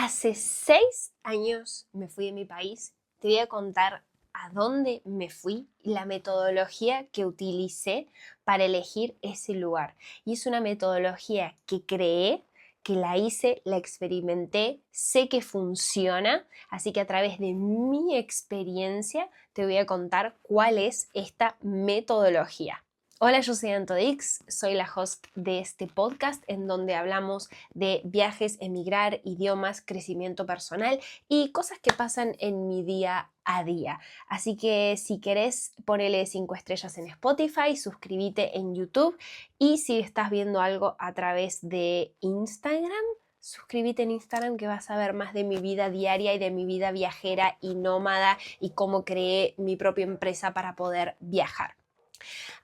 Hace 6 años me fui de mi país. Te voy a contar a dónde me fui y la metodología que utilicé para elegir ese lugar. Y es una metodología que creé, que la hice, la experimenté, sé que funciona, así que a través de mi experiencia te voy a contar cuál es esta metodología. Hola, yo soy Antodix, soy la host de este podcast en donde hablamos de viajes, emigrar, idiomas, crecimiento personal y cosas que pasan en mi día a día. Así que si querés, ponele 5 estrellas en Spotify, suscríbete en YouTube y si estás viendo algo a través de Instagram, suscríbete en Instagram que vas a ver más de mi vida diaria y de mi vida viajera y nómada y cómo creé mi propia empresa para poder viajar.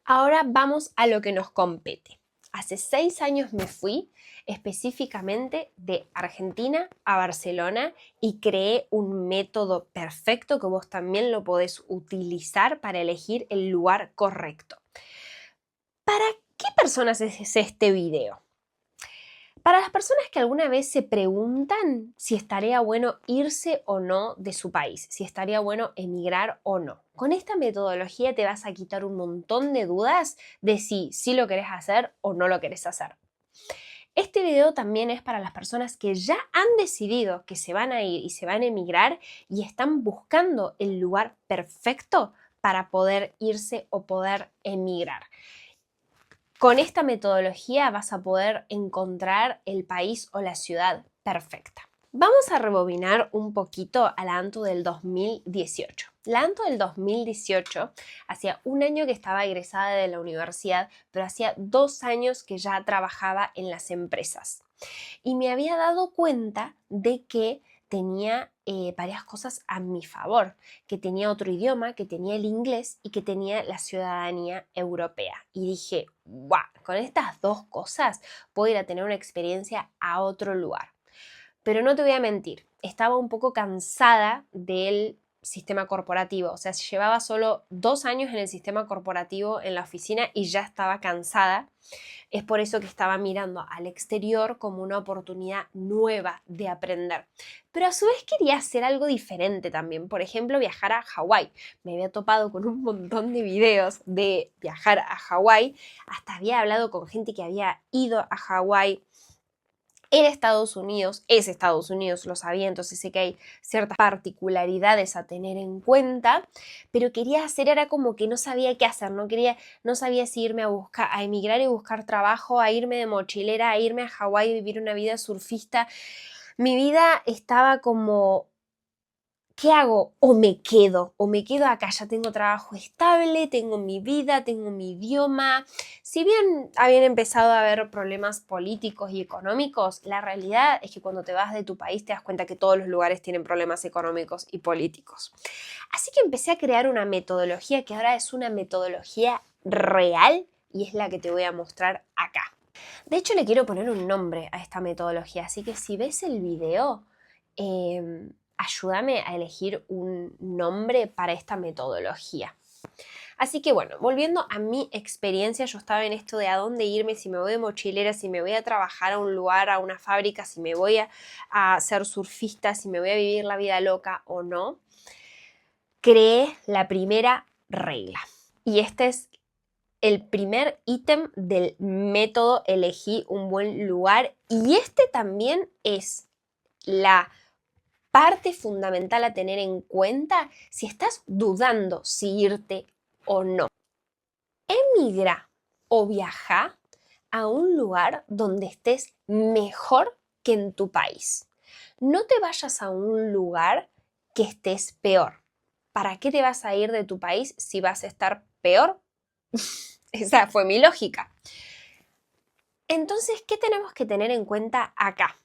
Ahora vamos a lo que nos compete. Hace 6 años me fui específicamente de Argentina a Barcelona y creé un método perfecto que vos también lo podés utilizar para elegir el lugar correcto. ¿Para qué personas es este video? Para las personas que alguna vez se preguntan si estaría bueno irse o no de su país, si estaría bueno emigrar o no. Con esta metodología te vas a quitar un montón de dudas de si lo querés hacer o no lo querés hacer. Este video también es para las personas que ya han decidido que se van a ir y se van a emigrar y están buscando el lugar perfecto para poder irse o poder emigrar. Con esta metodología vas a poder encontrar el país o la ciudad perfecta. Vamos a rebobinar un poquito a la Anto del 2018. La Anto del 2018 hacía un año que estaba egresada de la universidad, pero hacía 2 años que ya trabajaba en las empresas. Y me había dado cuenta de que tenía varias cosas a mi favor, que tenía otro idioma, que tenía el inglés y que tenía la ciudadanía europea. Y dije, wow, con estas 2 cosas puedo ir a tener una experiencia a otro lugar. Pero no te voy a mentir, estaba un poco cansada del sistema corporativo, o sea, llevaba solo 2 años en el sistema corporativo en la oficina y ya estaba cansada. Es por eso que estaba mirando al exterior como una oportunidad nueva de aprender. Pero a su vez quería hacer algo diferente también. Por ejemplo, viajar a Hawái. Me había topado con un montón de videos de viajar a Hawái. Hasta había hablado con gente que había ido a Hawái. Era Estados Unidos, es Estados Unidos, lo sabía, entonces sé que hay ciertas particularidades a tener en cuenta, pero quería hacer, era como que no sabía qué hacer, no sabía si irme a emigrar y buscar trabajo, a irme de mochilera, a irme a Hawái y vivir una vida surfista. Mi vida estaba como, ¿qué hago? O me quedo acá, ya tengo trabajo estable, tengo mi vida, tengo mi idioma. Si bien habían empezado a haber problemas políticos y económicos, la realidad es que cuando te vas de tu país te das cuenta que todos los lugares tienen problemas económicos y políticos. Así que empecé a crear una metodología que ahora es una metodología real y es la que te voy a mostrar acá. De hecho, le quiero poner un nombre a esta metodología, así que si ves el video, ayúdame a elegir un nombre para esta metodología. Así que bueno, volviendo a mi experiencia, yo estaba en esto de a dónde irme, si me voy de mochilera, si me voy a trabajar a un lugar, a una fábrica, si me voy a ser surfista, si me voy a vivir la vida loca o no. Creé la primera regla y este es el primer ítem del método elegí un buen lugar y este también es la parte fundamental a tener en cuenta si estás dudando si irte o no. Emigra o viaja a un lugar donde estés mejor que en tu país. No te vayas a un lugar que estés peor. ¿Para qué te vas a ir de tu país si vas a estar peor? Esa fue mi lógica. Entonces, ¿qué tenemos que tener en cuenta acá?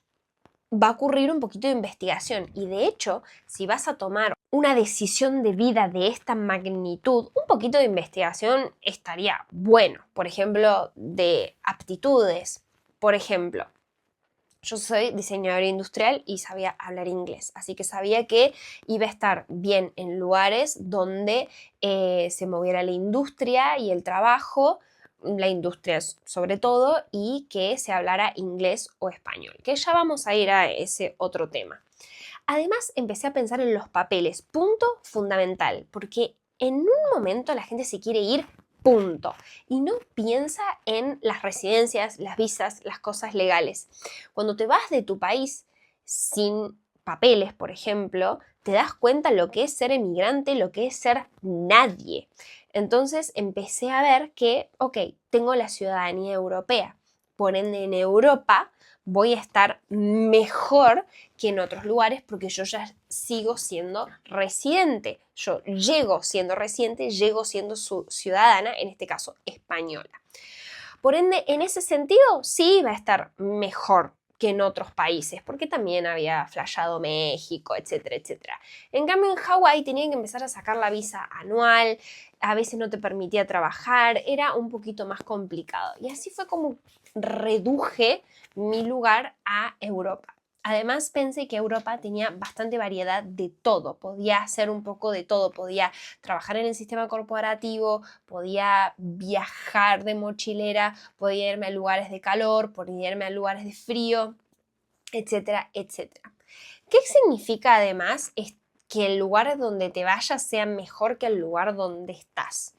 Va a ocurrir un poquito de investigación y de hecho, si vas a tomar una decisión de vida de esta magnitud, un poquito de investigación estaría bueno. Por ejemplo, de aptitudes. Por ejemplo, yo soy diseñadora industrial y sabía hablar inglés, así que sabía que iba a estar bien en lugares donde se moviera la industria y el trabajo la industria sobre todo, y que se hablara inglés o español, que ya vamos a ir a ese otro tema. Además, empecé a pensar en los papeles, punto fundamental, porque en un momento la gente se quiere ir, punto, y no piensa en las residencias, las visas, las cosas legales. Cuando te vas de tu país sin papeles, por ejemplo, te das cuenta lo que es ser emigrante, lo que es ser nadie. Entonces empecé a ver que, ok, tengo la ciudadanía europea, por ende en Europa voy a estar mejor que en otros lugares porque yo ya sigo siendo residente. Yo llego siendo residente, llego siendo su ciudadana, en este caso española. Por ende, en ese sentido, sí va a estar mejor que en otros países, porque también había flasheado México, etcétera, etcétera. En cambio, en Hawái tenían que empezar a sacar la visa anual, a veces no te permitía trabajar, era un poquito más complicado. Y así fue como reduje mi lugar a Europa. Además, pensé que Europa tenía bastante variedad de todo, podía hacer un poco de todo, podía trabajar en el sistema corporativo, podía viajar de mochilera, podía irme a lugares de calor, podía irme a lugares de frío, etcétera, etcétera. ¿Qué significa además que el lugar donde te vayas sea mejor que el lugar donde estás?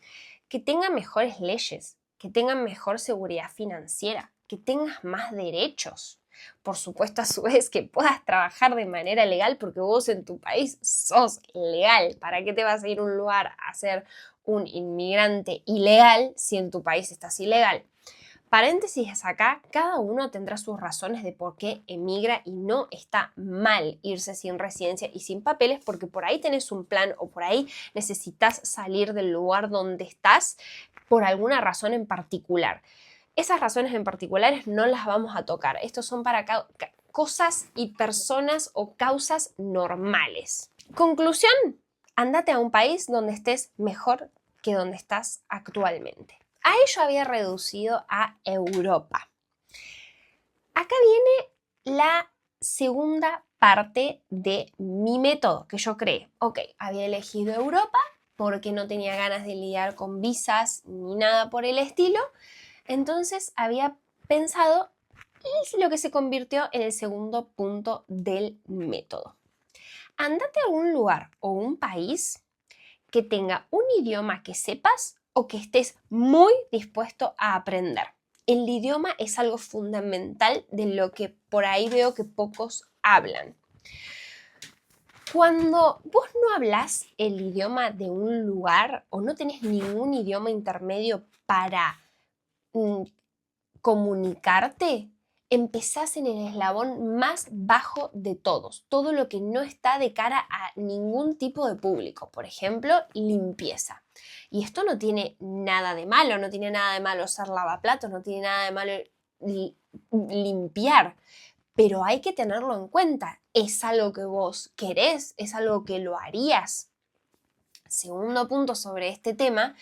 Que tenga mejores leyes, que tengan mejor seguridad financiera, que tengas más derechos. Por supuesto, a su vez, que puedas trabajar de manera legal porque vos en tu país sos legal. ¿Para qué te vas a ir a un lugar a ser un inmigrante ilegal si en tu país estás ilegal? Paréntesis acá, cada uno tendrá sus razones de por qué emigra y no está mal irse sin residencia y sin papeles porque por ahí tenés un plan o por ahí necesitas salir del lugar donde estás por alguna razón en particular. Esas razones en particulares no las vamos a tocar. Estos son para cosas y personas o causas normales. Conclusión, ándate a un país donde estés mejor que donde estás actualmente. A ello había reducido a Europa. Acá viene la segunda parte de mi método que yo creé. Ok, había elegido Europa porque no tenía ganas de lidiar con visas ni nada por el estilo. Entonces había pensado lo que se convirtió en el segundo punto del método. Andate a un lugar o un país que tenga un idioma que sepas o que estés muy dispuesto a aprender. El idioma es algo fundamental de lo que por ahí veo que pocos hablan. Cuando vos no hablas el idioma de un lugar o no tenés ningún idioma intermedio para comunicarte, empezás en el eslabón más bajo de todos, todo lo que no está de cara a ningún tipo de público, por ejemplo, limpieza. Y esto no tiene nada de malo, no tiene nada de malo ser lavaplatos, no tiene nada de malo limpiar, pero hay que tenerlo en cuenta. ¿Es algo que vos querés? ¿Es algo que lo harías? Segundo punto sobre este tema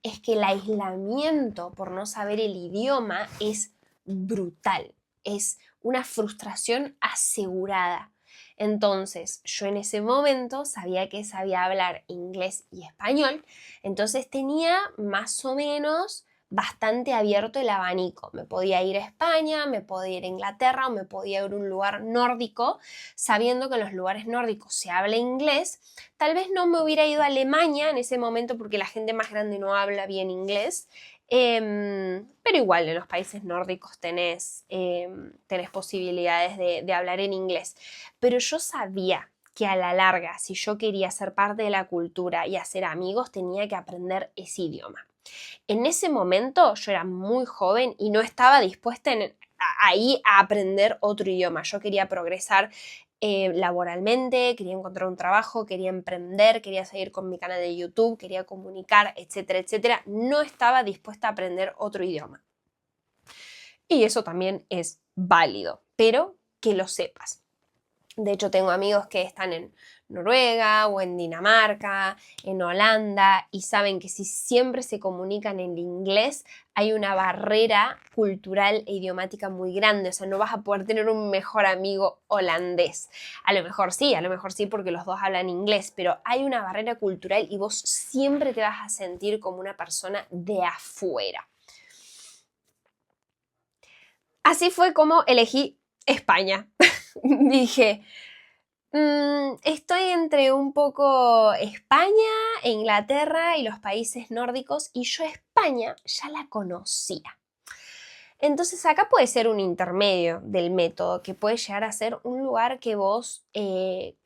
es que el aislamiento por no saber el idioma es brutal, es una frustración asegurada. Entonces, yo en ese momento sabía que sabía hablar inglés y español, entonces tenía más o menos bastante abierto el abanico. Me podía ir a España, me podía ir a Inglaterra o me podía ir a un lugar nórdico, sabiendo que en los lugares nórdicos se habla inglés. Tal vez no me hubiera ido a Alemania en ese momento porque la gente más grande no habla bien inglés, pero igual en los países nórdicos tenés posibilidades de hablar en inglés. Pero yo sabía que a la larga, si yo quería ser parte de la cultura y hacer amigos, tenía que aprender ese idioma. En ese momento yo era muy joven y no estaba dispuesta ahí a aprender otro idioma. Yo quería progresar laboralmente, quería encontrar un trabajo, quería emprender, quería seguir con mi canal de YouTube, quería comunicar, etcétera, etcétera. No estaba dispuesta a aprender otro idioma. Y eso también es válido, pero que lo sepas. De hecho, tengo amigos que están en Noruega o en Dinamarca, en Holanda, y saben que si siempre se comunican en inglés, hay una barrera cultural e idiomática muy grande. O sea, no vas a poder tener un mejor amigo holandés. A lo mejor sí porque los dos hablan inglés, pero hay una barrera cultural y vos siempre te vas a sentir como una persona de afuera. Así fue como elegí España. Dije, estoy entre un poco España, Inglaterra y los países nórdicos, y yo España ya la conocía. Entonces acá puede ser un intermedio del método, que puede llegar a ser un lugar que vos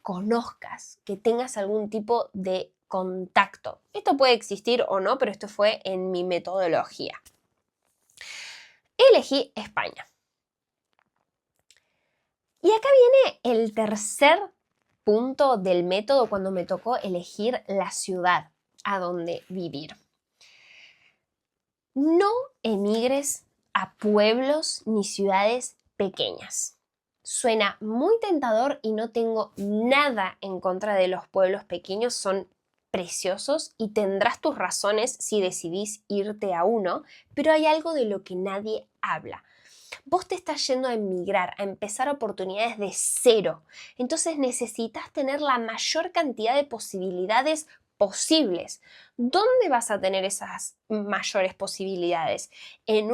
conozcas, que tengas algún tipo de contacto. Esto puede existir o no, pero esto fue en mi metodología. Elegí España. Y acá viene el tercer punto del método cuando me tocó elegir la ciudad a donde vivir. No emigres a pueblos ni ciudades pequeñas. Suena muy tentador y no tengo nada en contra de los pueblos pequeños, son preciosos y tendrás tus razones si decidís irte a uno, pero hay algo de lo que nadie habla. Vos te estás yendo a emigrar, a empezar oportunidades de cero. Entonces necesitas tener la mayor cantidad de posibilidades posibles. ¿Dónde vas a tener esas mayores posibilidades? ¿En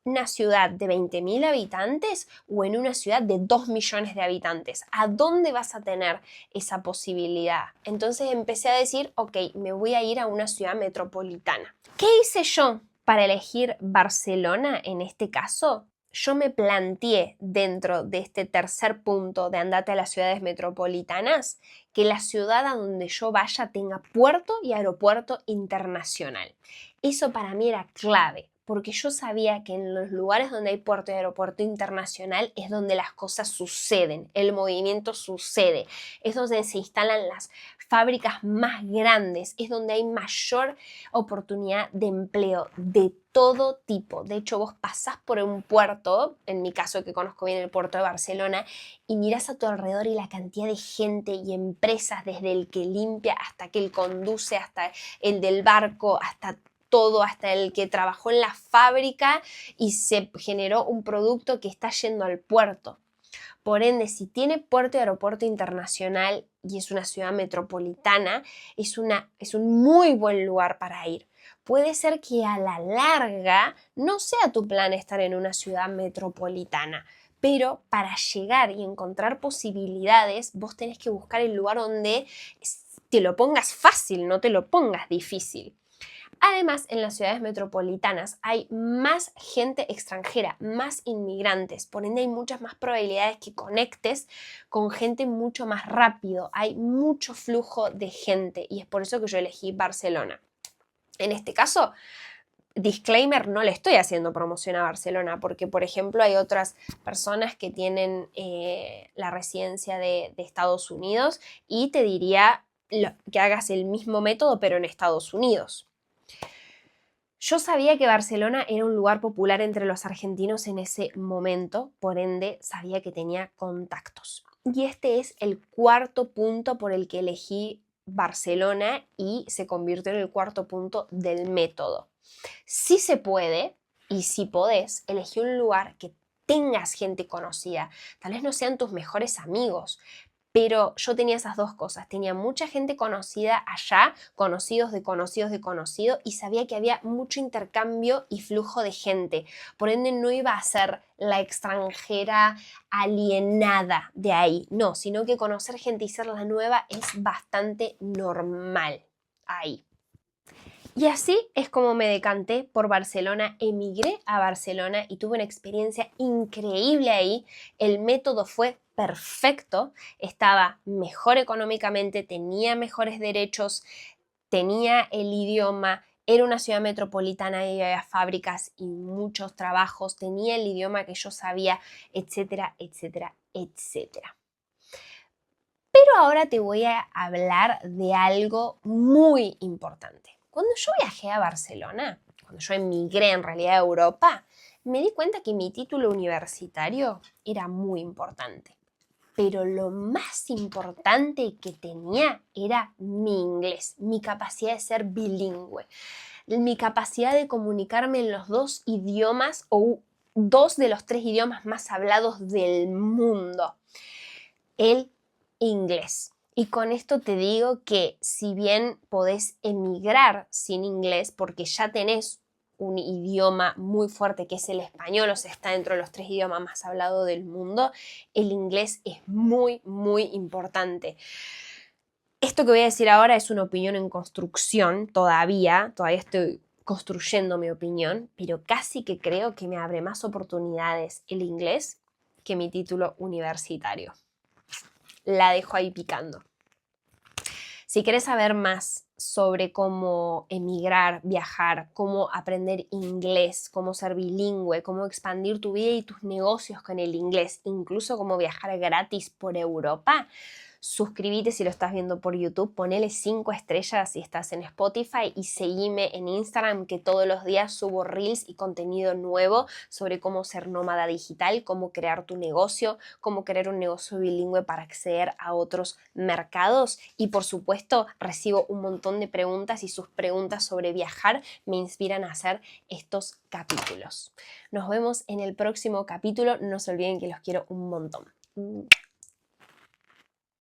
una ciudad de 20.000 habitantes o en una ciudad de 2 millones de habitantes? ¿A dónde vas a tener esa posibilidad? Entonces empecé a decir, ok, me voy a ir a una ciudad metropolitana. ¿Qué hice yo para elegir Barcelona en este caso? Yo me planteé dentro de este tercer punto de andate a las ciudades metropolitanas que la ciudad a donde yo vaya tenga puerto y aeropuerto internacional. Eso para mí era clave, porque yo sabía que en los lugares donde hay puerto y aeropuerto internacional es donde las cosas suceden, el movimiento sucede, es donde se instalan las fábricas más grandes, es donde hay mayor oportunidad de empleo de todo tipo. De hecho, vos pasás por un puerto, en mi caso que conozco bien el puerto de Barcelona, y mirás a tu alrededor y la cantidad de gente y empresas, desde el que limpia hasta que el conduce, hasta el del barco, hasta todo, hasta el que trabajó en la fábrica y se generó un producto que está yendo al puerto. Por ende, si tiene puerto y aeropuerto internacional y es una ciudad metropolitana, es un muy buen lugar para ir. Puede ser que a la larga no sea tu plan estar en una ciudad metropolitana, pero para llegar y encontrar posibilidades, vos tenés que buscar el lugar donde te lo pongas fácil, no te lo pongas difícil. Además, en las ciudades metropolitanas hay más gente extranjera, más inmigrantes, por ende hay muchas más probabilidades que conectes con gente mucho más rápido, hay mucho flujo de gente y es por eso que yo elegí Barcelona. En este caso, disclaimer, no le estoy haciendo promoción a Barcelona porque, por ejemplo, hay otras personas que tienen la residencia de Estados Unidos y te diría que hagas el mismo método pero en Estados Unidos. Yo sabía que Barcelona era un lugar popular entre los argentinos en ese momento, por ende sabía que tenía contactos. Y este es el cuarto punto por el que elegí Barcelona y se convirtió en el cuarto punto del método. Si se puede y si podés, elegí un lugar que tengas gente conocida. Tal vez no sean tus mejores amigos, pero yo tenía esas dos cosas, tenía mucha gente conocida allá, conocidos de conocidos de conocido, y sabía que había mucho intercambio y flujo de gente. Por ende no iba a ser la extranjera alienada de ahí, no, sino que conocer gente y ser la nueva es bastante normal ahí. Y así es como me decanté por Barcelona, emigré a Barcelona y tuve una experiencia increíble ahí. El método fue perfecto, estaba mejor económicamente, tenía mejores derechos, tenía el idioma, era una ciudad metropolitana y había fábricas y muchos trabajos, tenía el idioma que yo sabía, etcétera, etcétera, etcétera. Pero ahora te voy a hablar de algo muy importante. Cuando yo viajé a Barcelona, cuando yo emigré en realidad a Europa, me di cuenta que mi título universitario era muy importante. Pero lo más importante que tenía era mi inglés, mi capacidad de ser bilingüe, mi capacidad de comunicarme en los dos idiomas o dos de los 3 idiomas más hablados del mundo. El inglés. Y con esto te digo que si bien podés emigrar sin inglés porque ya tenés un idioma muy fuerte que es el español, o sea, está dentro de los 3 idiomas más hablados del mundo, el inglés es muy, muy importante. Esto que voy a decir ahora es una opinión en construcción todavía estoy construyendo mi opinión, pero casi que creo que me abre más oportunidades el inglés que mi título universitario. La dejo ahí picando. Si quieres saber más sobre cómo emigrar, viajar, cómo aprender inglés, cómo ser bilingüe, cómo expandir tu vida y tus negocios con el inglés, incluso cómo viajar gratis por Europa, suscríbete si lo estás viendo por YouTube, ponele 5 estrellas si estás en Spotify y seguime en Instagram, que todos los días subo reels y contenido nuevo sobre cómo ser nómada digital, cómo crear tu negocio, cómo crear un negocio bilingüe para acceder a otros mercados. Y por supuesto recibo un montón de preguntas y sus preguntas sobre viajar me inspiran a hacer estos capítulos. Nos vemos en el próximo capítulo, no se olviden que los quiero un montón.